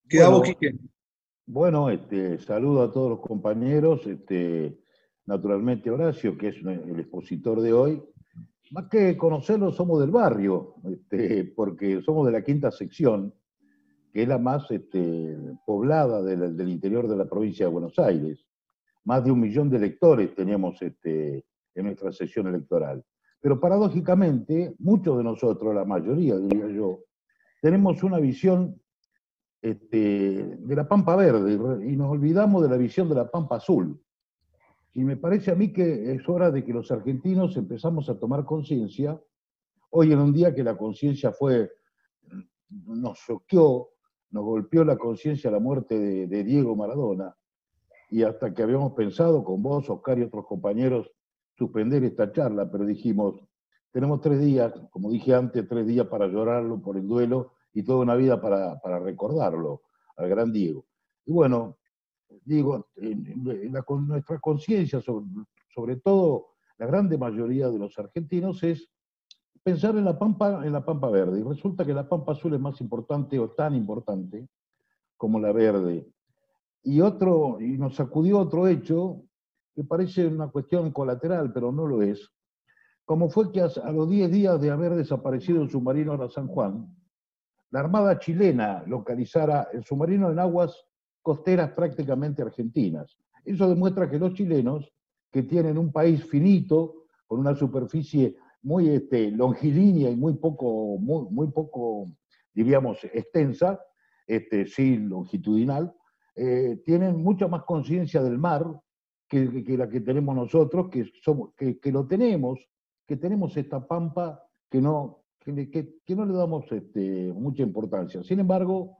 Queda vos, Bueno, Quique. bueno, saludo a todos los compañeros, naturalmente Horacio, que es el expositor de hoy. Más que conocerlo, somos del barrio, porque somos de la quinta sección, que es la más poblada del interior de la provincia de Buenos Aires. Más de 1 millón de electores teníamos en nuestra sección electoral. Pero paradójicamente, muchos de nosotros, la mayoría diría yo, tenemos una visión de la Pampa Verde y nos olvidamos de la visión de la Pampa Azul. Y me parece a mí que es hora de que los argentinos empezamos a tomar conciencia, hoy en un día que la conciencia nos choqueó, nos golpeó la conciencia la muerte de Diego Maradona, y hasta que habíamos pensado con vos, Oscar y otros compañeros, suspender esta charla, pero dijimos, tenemos 3 días, como dije antes, 3 días para llorarlo por el duelo y toda una vida para recordarlo al gran Diego. Y bueno, digo, con nuestra conciencia, sobre todo la grande mayoría de los argentinos, es pensar en la Pampa Verde. Y resulta que la Pampa Azul es más importante o tan importante como la verde. Y nos sacudió otro hecho que parece una cuestión colateral, pero no lo es. Como fue que a los 10 días de haber desaparecido el submarino a San Juan, la Armada chilena localizara el submarino en aguas costeras prácticamente argentinas. Eso demuestra que los chilenos, que tienen un país finito, con una superficie muy longilínea y muy poco, diríamos, extensa, sí longitudinal, tienen mucha más conciencia del mar que la que tenemos nosotros, que lo tenemos, que tenemos esta pampa que no le damos mucha importancia. Sin embargo,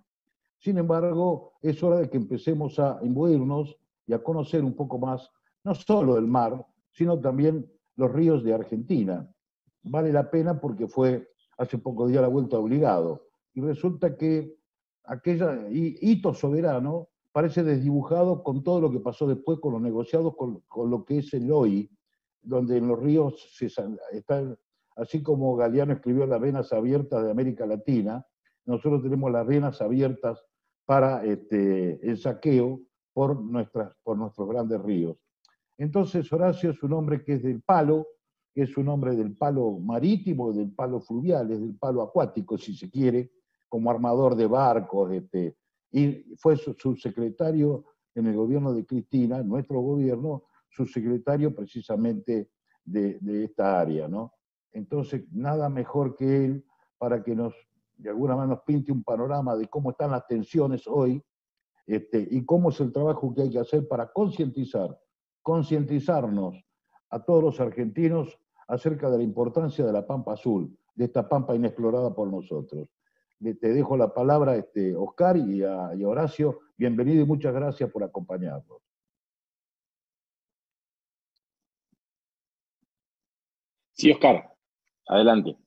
es hora de que empecemos a imbuirnos y a conocer un poco más, no solo el mar, sino también los ríos de Argentina. Vale la pena porque fue hace poco día la vuelta obligado. Y resulta que aquella hito soberano parece desdibujado con todo lo que pasó después con los negociados, con lo que es el hoy, donde en los ríos están, así como Galeano escribió las venas abiertas de América Latina, nosotros tenemos las venas abiertas para el saqueo por nuestros grandes ríos. Entonces Horacio es un hombre que es del palo, que es un hombre del palo marítimo, del palo fluvial, es del palo acuático, si se quiere, como armador de barcos, y fue subsecretario en el gobierno de Cristina, nuestro gobierno, subsecretario precisamente de esta área, ¿no? Entonces, nada mejor que él para que de alguna manera nos pinte un panorama de cómo están las tensiones hoy, y cómo es el trabajo que hay que hacer para concientizarnos a todos los argentinos acerca de la importancia de la Pampa Azul, de esta Pampa inexplorada por nosotros. Te dejo la palabra, Oscar, y a Horacio. Bienvenido y muchas gracias por acompañarnos. Sí, Oscar, adelante.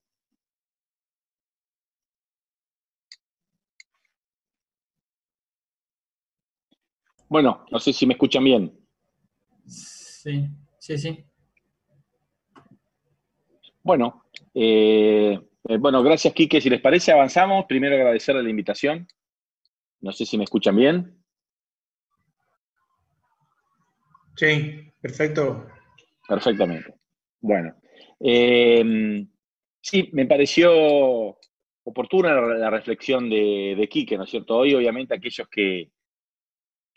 Bueno, no sé si me escuchan bien. Sí, sí, sí. Bueno, bueno, gracias, Quique. Si les parece, avanzamos. Primero agradecerle la invitación. No sé si me escuchan bien. Sí, perfecto. Perfectamente. Bueno, sí, me pareció oportuna la reflexión de Quique, ¿no es cierto? Hoy, obviamente, aquellos que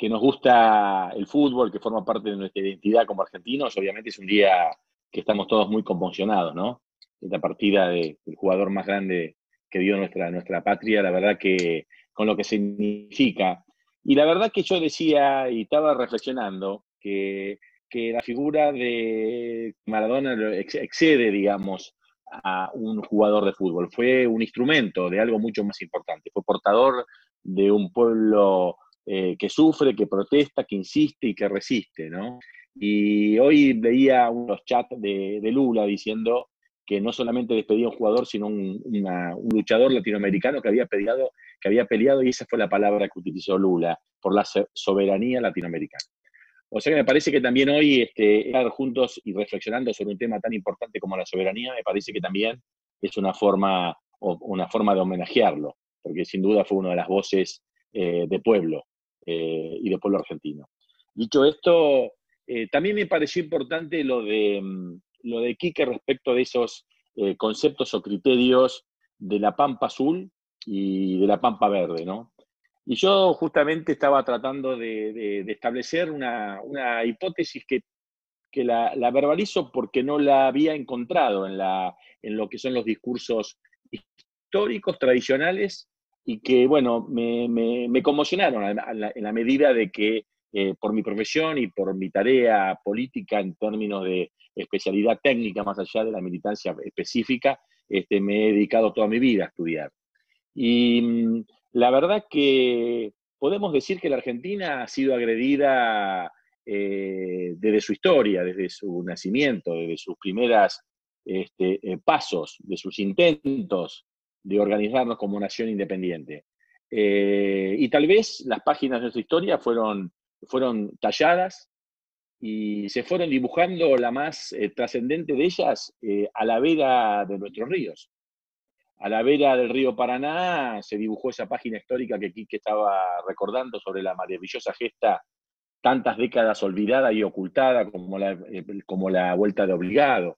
nos gusta el fútbol, que forma parte de nuestra identidad como argentinos, obviamente es un día que estamos todos muy conmocionados, ¿no? Esta partida del jugador más grande que dio nuestra patria, la verdad que con lo que significa. Y la verdad que yo decía y estaba reflexionando que la figura de Maradona excede, digamos, a un jugador de fútbol. Fue un instrumento de algo mucho más importante. Fue portador de un pueblo que sufre, que protesta, que insiste y que resiste, ¿no? Y hoy veía unos chats de Lula diciendo que no solamente despedía a un jugador, sino un luchador latinoamericano que había peleado, y esa fue la palabra que utilizó Lula, por la soberanía latinoamericana. O sea que me parece que también hoy estar juntos y reflexionando sobre un tema tan importante como la soberanía, me parece que también es una forma de homenajearlo, porque sin duda fue una de las voces de pueblo y de pueblo argentino. Dicho esto, también me pareció importante lo de Quique respecto de esos conceptos o criterios de la Pampa Azul y de la Pampa Verde, ¿no? Y yo justamente estaba tratando de establecer una hipótesis que la verbalizo porque no la había encontrado en lo que son los discursos históricos, tradicionales, y que, bueno, me conmocionaron en la medida de que por mi profesión y por mi tarea política en términos de especialidad técnica, más allá de la militancia específica, me he dedicado toda mi vida a estudiar. Y la verdad que podemos decir que la Argentina ha sido agredida desde su historia, desde su nacimiento, desde sus primeras pasos, de sus intentos de organizarnos como nación independiente. Y tal vez las páginas de nuestra historia fueron talladas y se fueron dibujando la más trascendente de ellas a la vera de nuestros ríos. A la vera del río Paraná se dibujó esa página histórica que Quique estaba recordando sobre la maravillosa gesta tantas décadas olvidada y ocultada como la Vuelta de Obligado.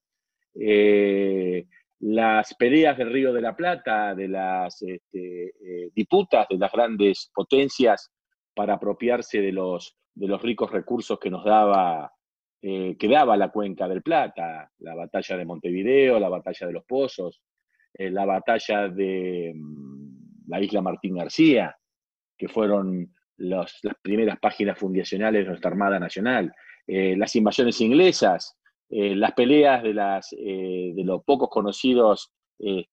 Las peleas del Río de la Plata, de las disputas de las grandes potencias para apropiarse de los ricos recursos que nos daba, que daba la cuenca del Plata, la batalla de Montevideo, la batalla de los Pozos, la batalla de la isla Martín García, que fueron las primeras páginas fundacionales de nuestra Armada Nacional, las invasiones inglesas, las peleas de los pocos conocidos los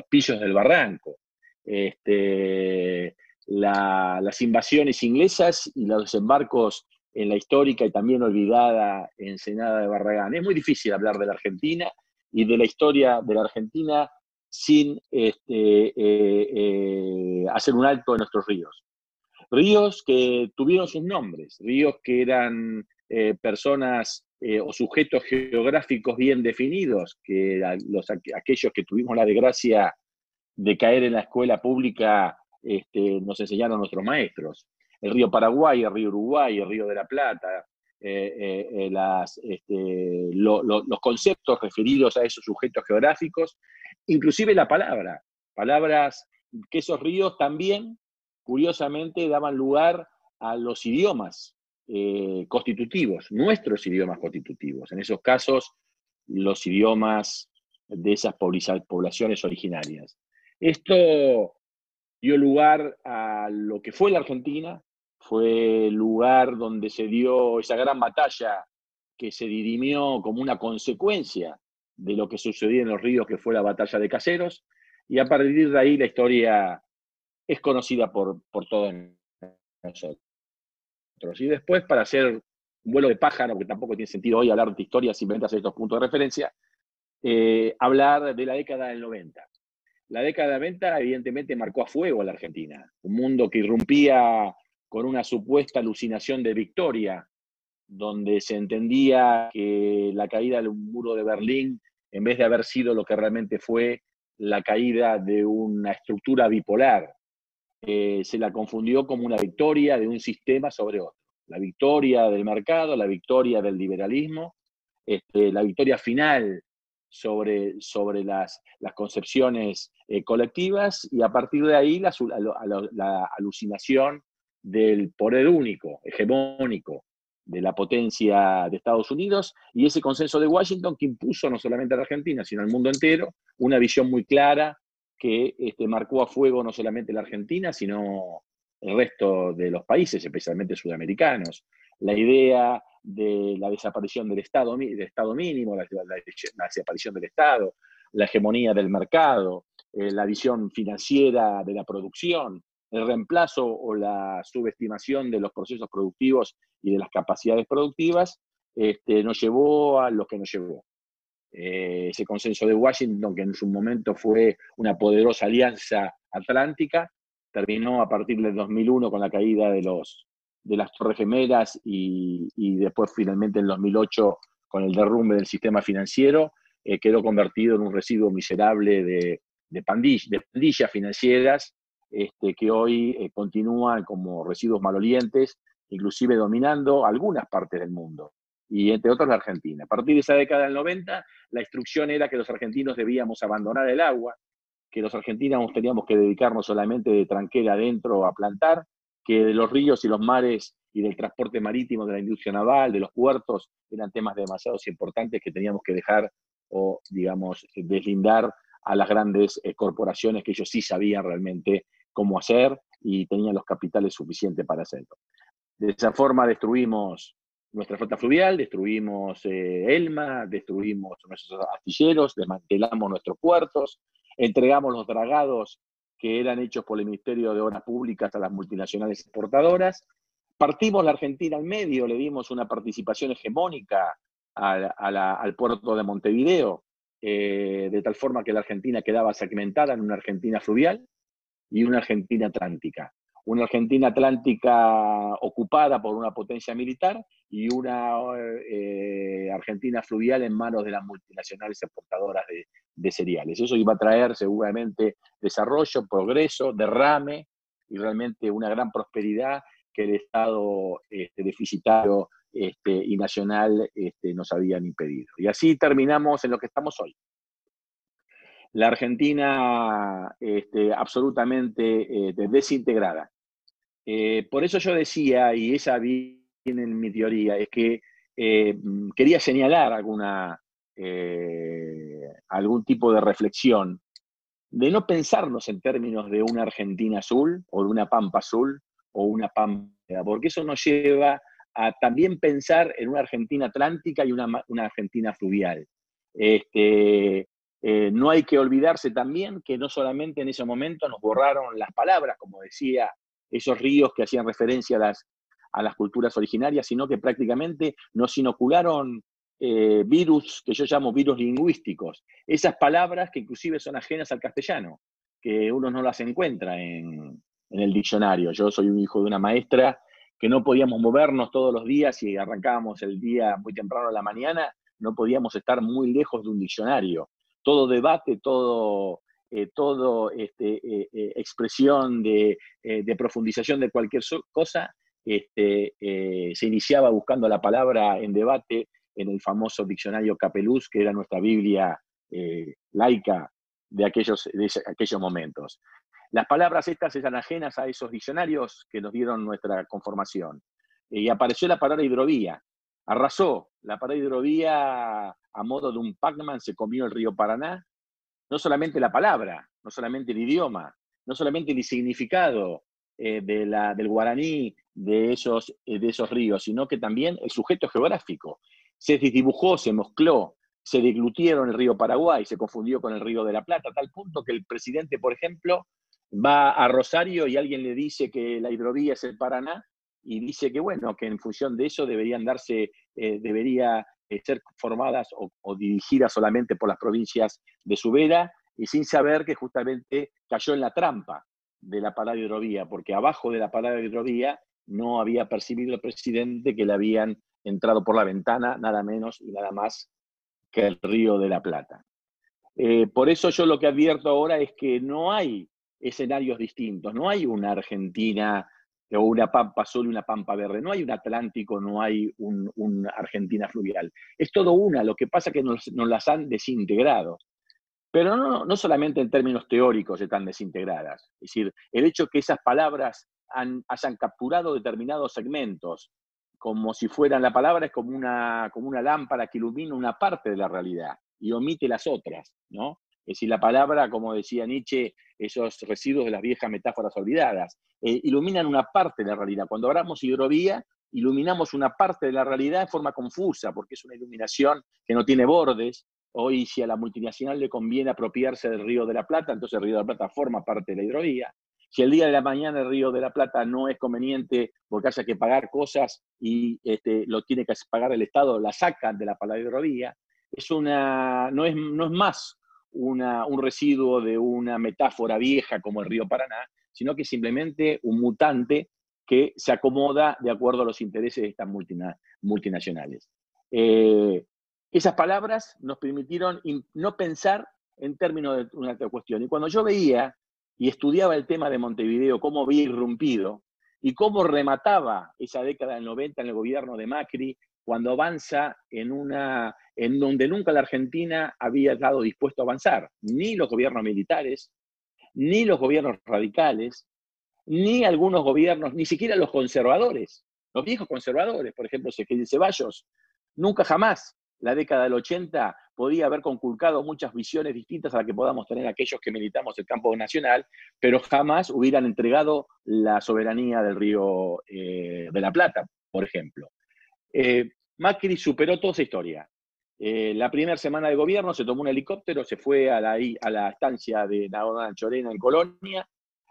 pillos del barranco, las invasiones inglesas y los desembarcos en la histórica y también olvidada Ensenada de Barragán. Es muy difícil hablar de la Argentina y de la historia de la Argentina sin hacer un alto en nuestros ríos. Ríos que tuvieron sus nombres, ríos que eran personas o sujetos geográficos bien definidos, que aquellos que tuvimos la desgracia de caer en la escuela pública nos enseñaron nuestros maestros. El río Paraguay, el río Uruguay, el río de la Plata, los conceptos referidos a esos sujetos geográficos, inclusive palabras que esos ríos también, curiosamente, daban lugar a los idiomas constitutivos, nuestros idiomas constitutivos, en esos casos los idiomas de esas poblaciones originarias. Esto dio lugar a lo que fue la Argentina, fue el lugar donde se dio esa gran batalla que se dirimió como una consecuencia de lo que sucedió en los ríos, que fue la batalla de Caseros, y a partir de ahí la historia es conocida por todos nosotros. Y después, para hacer un vuelo de pájaro, porque tampoco tiene sentido hoy hablar de historia, simplemente hacer estos puntos de referencia, hablar de la década del 90. La década del 90 evidentemente marcó a fuego a la Argentina, un mundo que irrumpía con una supuesta alucinación de victoria, donde se entendía que la caída del muro de Berlín, en vez de haber sido lo que realmente fue la caída de una estructura bipolar, se la confundió como una victoria de un sistema sobre otro. La victoria del mercado, la victoria del liberalismo, la victoria final sobre las concepciones colectivas, y a partir de ahí la alucinación del poder único, hegemónico, de la potencia de Estados Unidos, y ese consenso de Washington que impuso no solamente a la Argentina, sino al mundo entero, una visión muy clara que marcó a fuego no solamente la Argentina, sino el resto de los países, especialmente sudamericanos. La idea de la desaparición del Estado mínimo, la desaparición del Estado, la hegemonía del mercado, la visión financiera de la producción, el reemplazo o la subestimación de los procesos productivos y de las capacidades productivas, nos llevó a lo que nos llevó. Ese consenso de Washington, que en su momento fue una poderosa alianza atlántica, terminó a partir del 2001 con la caída de las Torres Gemelas y después finalmente en 2008 con el derrumbe del sistema financiero, quedó convertido en un residuo miserable de pandillas financieras que hoy continúan como residuos malolientes, inclusive dominando algunas partes del mundo, y entre otros la Argentina. A partir de esa década del 90, la instrucción era que los argentinos debíamos abandonar el agua, que los argentinos teníamos que dedicarnos solamente de tranquera adentro a plantar, que de los ríos y los mares y del transporte marítimo, de la industria naval, de los puertos, eran temas demasiado importantes que teníamos que dejar o, digamos, deslindar a las grandes corporaciones que ellos sí sabían realmente cómo hacer y tenían los capitales suficientes para hacerlo. De esa forma destruimos nuestra flota fluvial, destruimos Elma, destruimos nuestros astilleros, desmantelamos nuestros puertos, entregamos los dragados que eran hechos por el Ministerio de Obras Públicas a las multinacionales exportadoras, partimos la Argentina al medio, le dimos una participación hegemónica al puerto de Montevideo, de tal forma que la Argentina quedaba segmentada en una Argentina fluvial y una Argentina atlántica. Una Argentina atlántica ocupada por una potencia militar y una Argentina fluvial en manos de las multinacionales exportadoras de cereales. Eso iba a traer seguramente desarrollo, progreso, derrame y realmente una gran prosperidad que el Estado deficitario y nacional nos habían impedido. Y así terminamos en lo que estamos hoy. La Argentina absolutamente desintegrada. Por eso yo decía, y esa viene en mi teoría, es que quería señalar algún tipo de reflexión, de no pensarnos en términos de una Argentina azul, o de una Pampa azul, o una Pampa, porque eso nos lleva a también pensar en una Argentina atlántica y una Argentina fluvial. No hay que olvidarse también que no solamente en ese momento nos borraron las palabras, como decía, esos ríos que hacían referencia a las culturas originarias, sino que prácticamente nos inocularon virus, que yo llamo virus lingüísticos. Esas palabras que inclusive son ajenas al castellano, que uno no las encuentra en el diccionario. Yo soy un hijo de una maestra que no podíamos movernos todos los días y arrancábamos el día muy temprano a la mañana, no podíamos estar muy lejos de un diccionario. Todo debate, todo expresión de profundización de cualquier cosa, se iniciaba buscando la palabra en debate en el famoso diccionario Capeluz, que era nuestra Biblia laica de aquellos momentos. Las palabras estas eran ajenas a esos diccionarios que nos dieron nuestra conformación. Y apareció la palabra hidrovía. Arrasó. La palabra hidrovía, a modo de un Pac-Man, se comió el río Paraná. No solamente la palabra, no solamente el idioma, no solamente el significado del guaraní de esos ríos, sino que también el sujeto geográfico. Se desdibujó, se mezcló, se deglutieron el río Paraguay, se confundió con el río de la Plata, a tal punto que el presidente, por ejemplo, va a Rosario y alguien le dice que la hidrovía es el Paraná, y dice que, bueno, que en función de eso debería ser formadas o dirigidas solamente por las provincias de su vera, y sin saber que justamente cayó en la trampa de la palabra hidrovía, porque abajo de la palabra hidrovía no había percibido el presidente que le habían entrado por la ventana nada menos y nada más que el río de la Plata. Por eso yo lo que advierto ahora es que no hay escenarios distintos, no hay una Argentina o una Pampa azul y una Pampa verde, no hay un Atlántico, no hay una Argentina fluvial. Es todo una, lo que pasa es que nos las han desintegrado. Pero no solamente en términos teóricos están desintegradas. Es decir, el hecho que esas palabras hayan capturado determinados segmentos, como si fueran, la palabra es como una lámpara que ilumina una parte de la realidad y omite las otras, ¿no? Es decir, la palabra, como decía Nietzsche, esos residuos de las viejas metáforas olvidadas, iluminan una parte de la realidad. Cuando hablamos hidrovía, iluminamos una parte de la realidad de forma confusa, porque es una iluminación que no tiene bordes. Hoy, si a la multinacional le conviene apropiarse del Río de la Plata, entonces el Río de la Plata forma parte de la hidrovía. Si el día de la mañana el Río de la Plata no es conveniente porque haya que pagar cosas y lo tiene que pagar el Estado, la sacan de la palabra hidrovía. No es más un residuo de una metáfora vieja como el río Paraná, sino que simplemente un mutante que se acomoda de acuerdo a los intereses de estas multinacionales. Esas palabras nos permitieron no pensar en términos de una cuestión. Y cuando yo veía y estudiaba el tema de Montevideo, cómo había irrumpido y cómo remataba esa década del 90 en el gobierno de Macri, cuando avanza en donde nunca la Argentina había estado dispuesto a avanzar, ni los gobiernos militares, ni los gobiernos radicales, ni algunos gobiernos, ni siquiera los conservadores, los viejos conservadores, por ejemplo, Ceballos, nunca jamás la década del 80 podía haber conculcado muchas visiones distintas a las que podamos tener aquellos que militamos el campo nacional, pero jamás hubieran entregado la soberanía del Río de la Plata, por ejemplo. Macri superó toda esa historia. La primera semana de gobierno se tomó un helicóptero, se fue a la estancia de Naona Chorena en Colonia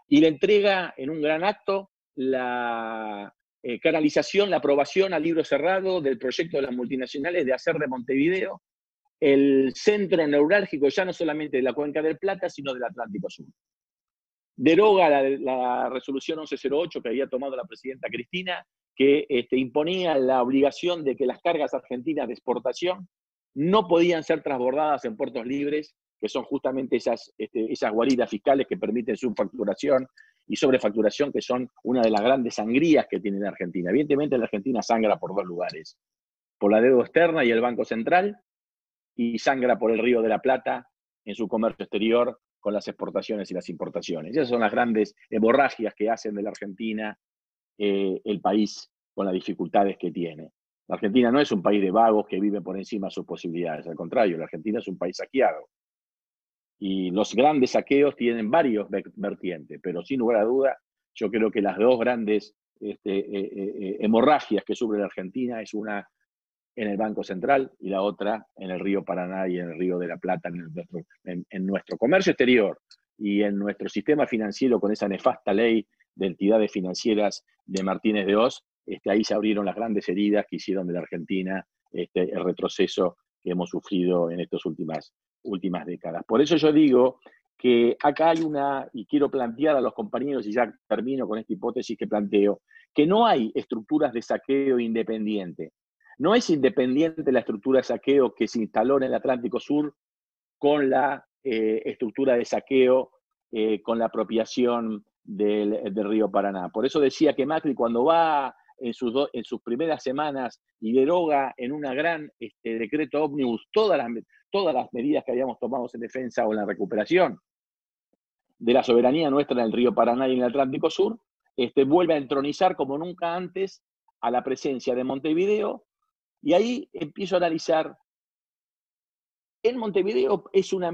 y le entrega en un gran acto la canalización, la aprobación a libro cerrado del proyecto de las multinacionales de hacer de Montevideo el centro neurálgico ya no solamente de la Cuenca del Plata, sino del Atlántico Sur. Deroga la resolución 1108 que había tomado la presidenta Cristina, que imponía la obligación de que las cargas argentinas de exportación no podían ser transbordadas en puertos libres, que son justamente esas guaridas fiscales que permiten subfacturación y sobrefacturación, que son una de las grandes sangrías que tiene la Argentina. Evidentemente la Argentina sangra por dos lugares, por la deuda externa y el Banco Central, y sangra por el Río de la Plata en su comercio exterior con las exportaciones y las importaciones. Esas son las grandes hemorragias que hacen de la Argentina el país con las dificultades que tiene. La Argentina no es un país de vagos que vive por encima de sus posibilidades, al contrario, la Argentina es un país saqueado. Y los grandes saqueos tienen varios vertientes, pero sin lugar a duda, yo creo que las dos grandes hemorragias que sufre la Argentina es una en el Banco Central y la otra en el Río Paraná y en el Río de la Plata, en nuestro comercio exterior y en nuestro sistema financiero con esa nefasta ley de entidades financieras de Martínez de Oz. Ahí se abrieron las grandes heridas que hicieron de la Argentina el retroceso que hemos sufrido en estas últimas décadas. Por eso yo digo que acá hay y quiero plantear a los compañeros, y ya termino con esta hipótesis que planteo, que no hay estructuras de saqueo independiente. No es independiente la estructura de saqueo que se instaló en el Atlántico Sur con la estructura de saqueo con la apropiación del Río Paraná. Por eso decía que Macri, cuando va en sus primeras semanas y deroga en una gran decreto ómnibus todas las medidas que habíamos tomado en defensa o en la recuperación de la soberanía nuestra en el Río Paraná y en el Atlántico Sur, vuelve a entronizar como nunca antes a la presencia de Montevideo. Y ahí empiezo a analizar. En Montevideo es una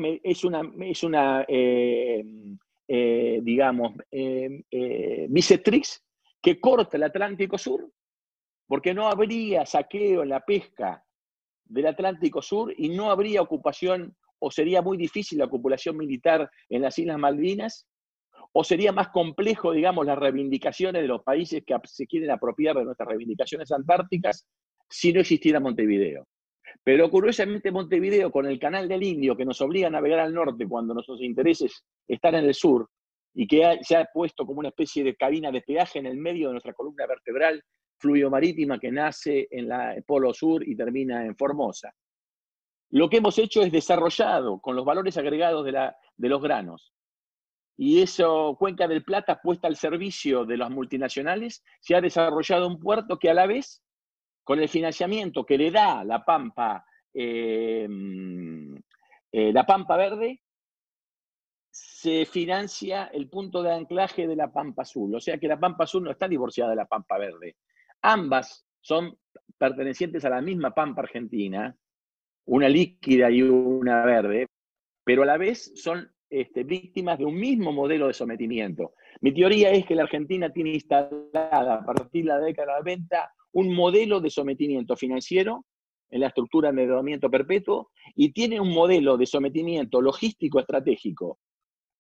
bisetrix que corta el Atlántico Sur, porque no habría saqueo en la pesca del Atlántico Sur y no habría ocupación, o sería muy difícil la ocupación militar en las Islas Malvinas, o sería más complejo, digamos, las reivindicaciones de los países que se quieren apropiar de nuestras reivindicaciones antárticas si no existiera Montevideo. Pero curiosamente Montevideo, con el Canal del Indio, que nos obliga a navegar al norte cuando nuestros intereses están en el sur, y que se ha puesto como una especie de cabina de peaje en el medio de nuestra columna vertebral fluvidomarítima que nace en el Polo Sur y termina en Formosa. Lo que hemos hecho es desarrollado con los valores agregados de los granos. Y eso, Cuenca del Plata, puesta al servicio de las multinacionales, se ha desarrollado un puerto que a la vez, con el financiamiento que le da la Pampa Verde, se financia el punto de anclaje de la Pampa Azul. O sea que la Pampa Azul no está divorciada de la Pampa Verde. Ambas son pertenecientes a la misma Pampa Argentina, una líquida y una verde, pero a la vez son víctimas de un mismo modelo de sometimiento. Mi teoría es que la Argentina tiene instalada a partir de la década del 90 un modelo de sometimiento financiero en la estructura de endeudamiento perpetuo y tiene un modelo de sometimiento logístico estratégico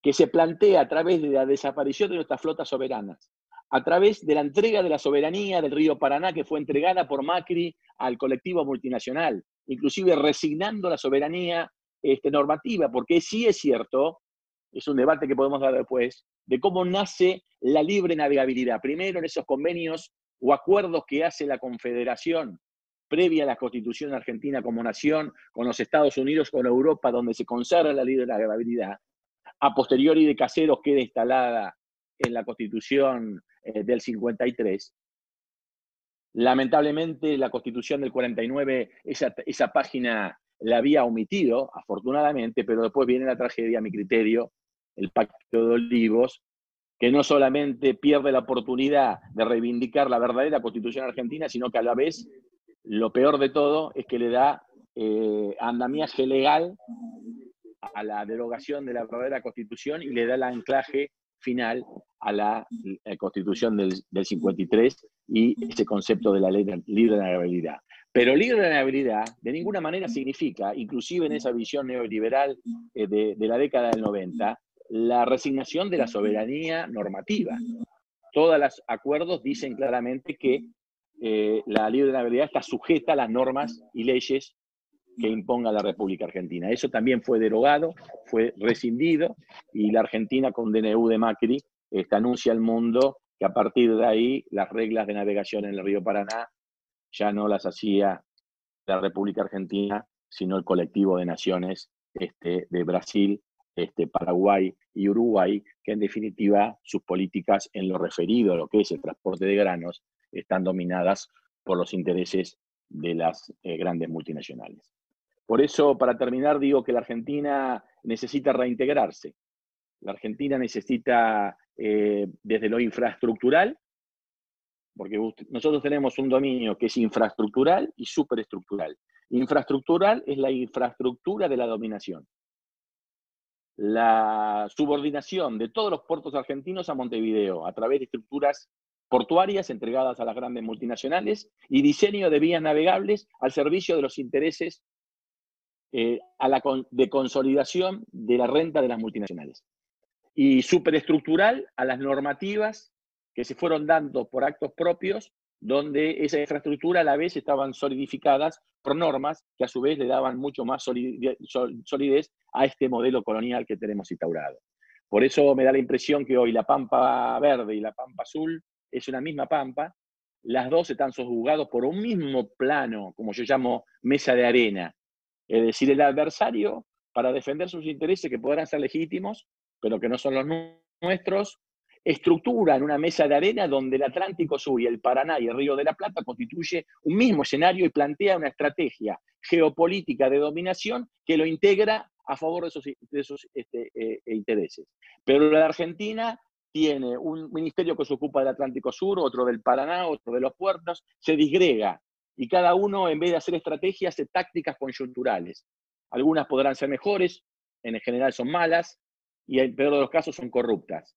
que se plantea a través de la desaparición de nuestras flotas soberanas, a través de la entrega de la soberanía del Río Paraná que fue entregada por Macri al colectivo multinacional, inclusive resignando la soberanía normativa, porque sí es cierto, es un debate que podemos dar después, de cómo nace la libre navegabilidad. Primero en esos convenios o acuerdos que hace la Confederación previa a la constitución argentina como nación, con los Estados Unidos, con Europa, donde se consagra la ley de la gravabilidad, a posteriori de Caseros queda instalada en la constitución del 53. Lamentablemente, la constitución del 49, esa página la había omitido, afortunadamente, pero después viene la tragedia, a mi criterio, el Pacto de Olivos, que no solamente pierde la oportunidad de reivindicar la verdadera constitución argentina, sino que a la vez, lo peor de todo, es que le da andamiaje legal a la derogación de la verdadera constitución y le da el anclaje final a la constitución del 53 y ese concepto de la ley de libre navegabilidad. Pero libre navegabilidad de ninguna manera significa, inclusive en esa visión neoliberal de la década del 90, la resignación de la soberanía normativa. Todos los acuerdos dicen claramente que la libre navegabilidad está sujeta a las normas y leyes que imponga la República Argentina. Eso también fue derogado, fue rescindido, y la Argentina con DNU de Macri anuncia al mundo que a partir de ahí las reglas de navegación en el río Paraná ya no las hacía la República Argentina, sino el colectivo de naciones de Brasil, Paraguay y Uruguay, que en definitiva sus políticas en lo referido a lo que es el transporte de granos están dominadas por los intereses de las grandes multinacionales. Por eso, para terminar, digo que la Argentina necesita reintegrarse. La Argentina necesita, desde lo infraestructural, porque nosotros tenemos un dominio que es infraestructural y superestructural. Infraestructural es la infraestructura de la dominación. La subordinación de todos los puertos argentinos a Montevideo a través de estructuras portuarias entregadas a las grandes multinacionales y diseño de vías navegables al servicio de los intereses de consolidación de la renta de las multinacionales. Y superestructural a las normativas que se fueron dando por actos propios, donde esa infraestructura a la vez estaban solidificadas por normas que a su vez le daban mucho más solidez a este modelo colonial que tenemos instaurado. Por eso me da la impresión que hoy la Pampa Verde y la Pampa Azul es una misma Pampa. Las dos están sojuzgados por un mismo plano, como yo llamo mesa de arena. Es decir, el adversario, para defender sus intereses que podrán ser legítimos, pero que no son los nuestros, estructura en una mesa de arena donde el Atlántico Sur y el Paraná y el Río de la Plata constituye un mismo escenario y plantea una estrategia geopolítica de dominación que lo integra a favor de esos intereses. Pero la Argentina tiene un ministerio que se ocupa del Atlántico Sur, otro del Paraná, otro de los puertos, se disgrega. Y cada uno, en vez de hacer estrategias, hace tácticas coyunturales. Algunas podrán ser mejores, en general son malas, y en el peor de los casos son corruptas.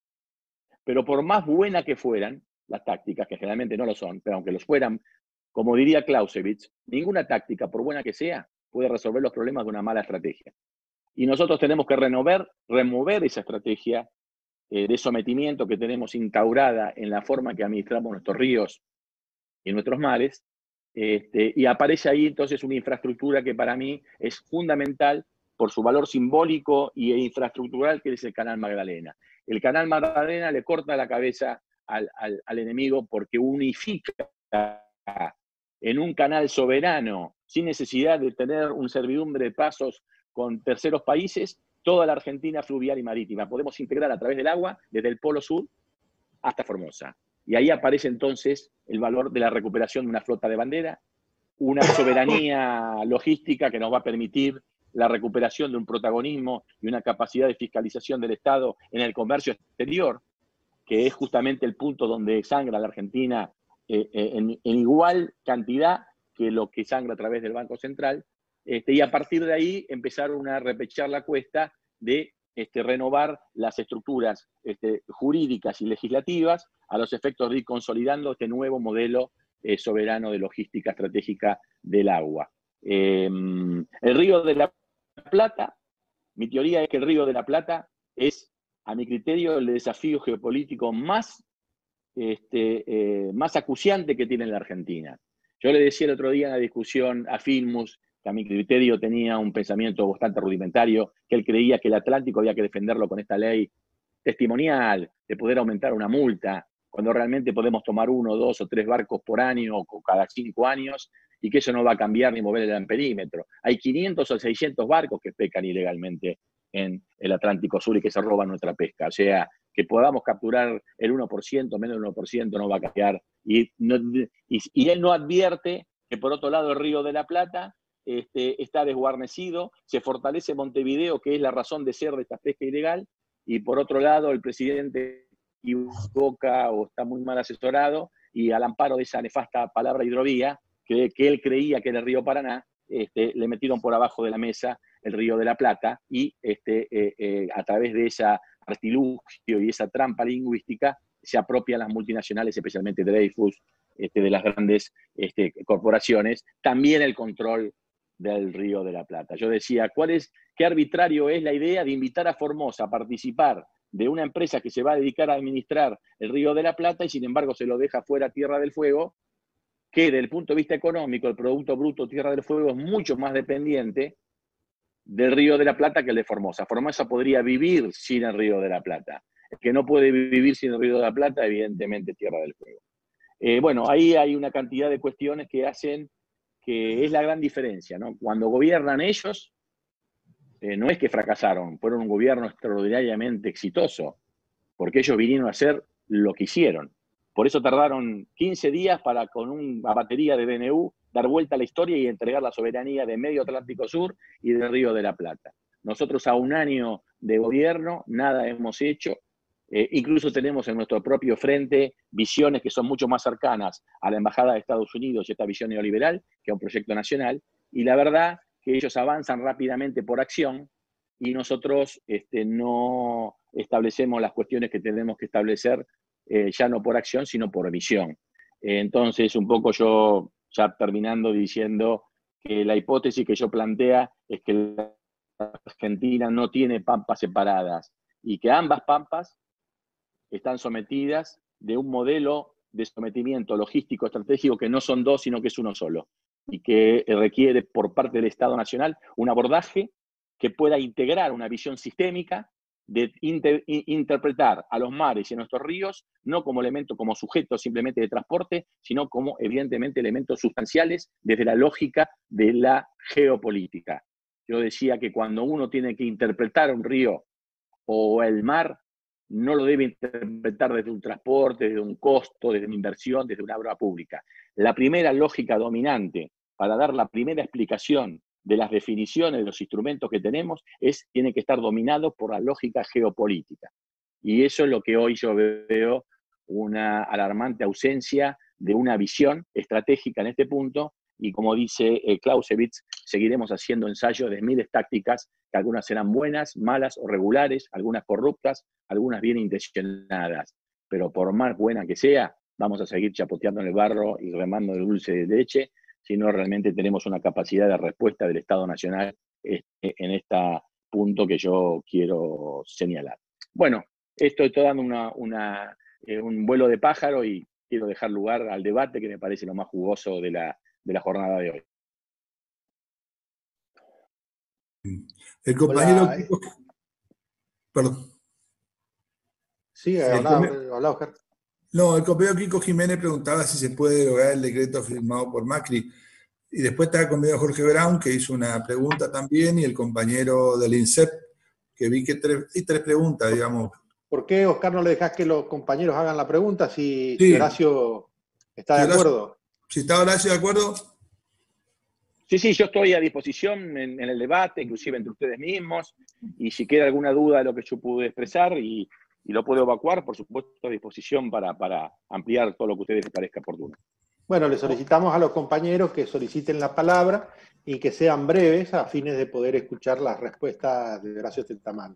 Pero por más buenas que fueran las tácticas, que generalmente no lo son, pero aunque los fueran, como diría Clausewitz, ninguna táctica, por buena que sea, puede resolver los problemas de una mala estrategia. Y nosotros tenemos que remover esa estrategia de sometimiento que tenemos instaurada en la forma que administramos nuestros ríos y nuestros mares, y aparece ahí entonces una infraestructura que para mí es fundamental por su valor simbólico e infraestructural, que es el Canal Magdalena. El Canal Magdalena le corta la cabeza al enemigo porque unifica en un canal soberano, sin necesidad de tener un servidumbre de pasos con terceros países, toda la Argentina fluvial y marítima. Podemos integrar a través del agua, desde el Polo Sur hasta Formosa. Y ahí aparece entonces el valor de la recuperación de una flota de bandera, una soberanía logística que nos va a permitir la recuperación de un protagonismo y una capacidad de fiscalización del Estado en el comercio exterior, que es justamente el punto donde sangra la Argentina en igual cantidad que lo que sangra a través del Banco Central, y a partir de ahí empezaron a repechar la cuesta de renovar las estructuras jurídicas y legislativas a los efectos de ir consolidando este nuevo modelo soberano de logística estratégica del agua. El Río de la Plata, mi teoría es que el Río de la Plata es, a mi criterio, el desafío geopolítico más acuciante que tiene la Argentina. Yo le decía el otro día en la discusión a Filmus, que a mi criterio tenía un pensamiento bastante rudimentario, que él creía que el Atlántico había que defenderlo con esta ley testimonial, de poder aumentar una multa, cuando realmente podemos tomar 1, 2 o 3 barcos por año o cada 5 años y que eso no va a cambiar ni mover el amperímetro. Hay 500 o 600 barcos que pescan ilegalmente en el Atlántico Sur y que se roban nuestra pesca. O sea, que podamos capturar el 1%, menos del 1%, no va a cambiar. Y él no advierte que, por otro lado, el Río de la Plata está desguarnecido, se fortalece Montevideo, que es la razón de ser de esta pesca ilegal, y por otro lado, el presidente equivoca o está muy mal asesorado, y al amparo de esa nefasta palabra hidrovía, que él creía que era el río Paraná, le metieron por abajo de la mesa el Río de la Plata, y a través de ese artilugio y esa trampa lingüística se apropian las multinacionales, especialmente Dreyfus, de las grandes corporaciones, también el control del Río de la Plata. Yo decía, qué arbitrario es la idea de invitar a Formosa a participar de una empresa que se va a dedicar a administrar el Río de la Plata y sin embargo se lo deja fuera Tierra del Fuego, que desde el punto de vista económico el Producto Bruto Tierra del Fuego es mucho más dependiente del Río de la Plata que el de Formosa. Formosa podría vivir sin el Río de la Plata. El que no puede vivir sin el Río de la Plata, evidentemente, Tierra del Fuego. Bueno, ahí hay una cantidad de cuestiones que hacen que es la gran diferencia, ¿no? Cuando gobiernan ellos, no es que fracasaron, fueron un gobierno extraordinariamente exitoso, porque ellos vinieron a hacer lo que hicieron. Por eso tardaron 15 días para, con una batería de DNU, dar vuelta a la historia y entregar la soberanía de medio Atlántico Sur y del Río de la Plata. Nosotros a un año de gobierno nada hemos hecho. Incluso tenemos en nuestro propio frente visiones que son mucho más cercanas a la Embajada de Estados Unidos y esta visión neoliberal que a un proyecto nacional. Y la verdad que ellos avanzan rápidamente por acción y nosotros no establecemos las cuestiones que tenemos que establecer, ya no por acción, sino por visión. Entonces, un poco yo, ya terminando, diciendo que la hipótesis que yo plantea es que la Argentina no tiene pampas separadas y que ambas pampas están sometidas de un modelo de sometimiento logístico estratégico que no son dos, sino que es uno solo, y que requiere por parte del Estado Nacional un abordaje que pueda integrar una visión sistémica de interpretar a los mares y a nuestros ríos no como elementos, como sujetos simplemente de transporte, sino como evidentemente elementos sustanciales desde la lógica de la geopolítica. Yo decía que cuando uno tiene que interpretar un río o el mar, no lo debe interpretar desde un transporte, desde un costo, desde una inversión, desde una obra pública. La primera lógica dominante para dar la primera explicación de las definiciones de los instrumentos que tenemos tiene que estar dominado por la lógica geopolítica. Y eso es lo que hoy yo veo, una alarmante ausencia de una visión estratégica en este punto. Y como dice Clausewitz, seguiremos haciendo ensayos de miles tácticas, que algunas serán buenas, malas o regulares, algunas corruptas, algunas bien intencionadas. Pero por más buena que sea, vamos a seguir chapoteando en el barro y remando el dulce de leche, si no realmente tenemos una capacidad de respuesta del Estado Nacional en este punto que yo quiero señalar. Bueno, estoy dando un vuelo de pájaro y quiero dejar lugar al debate, que me parece lo más jugoso de la jornada de hoy. El compañero... Hola. Perdón. Sí, habla Oscar. No, el compañero Kiko Jiménez preguntaba si se puede derogar el decreto firmado por Macri. Y después está el compañero Jorge Brown, que hizo una pregunta también, y el compañero del INSEP, que vi que hay tres preguntas, digamos. ¿Por qué, Oscar, no le dejás que los compañeros hagan la pregunta si Horacio está de acuerdo? Si está Horacio de acuerdo. Sí, yo estoy a disposición en el debate, inclusive entre ustedes mismos, y si queda alguna duda de lo que yo pude expresar y lo puedo evacuar, por supuesto, a disposición para ampliar todo lo que a ustedes les parezca oportuno. Bueno, le solicitamos a los compañeros que soliciten la palabra y que sean breves a fines de poder escuchar las respuestas de Horacio Tentamán.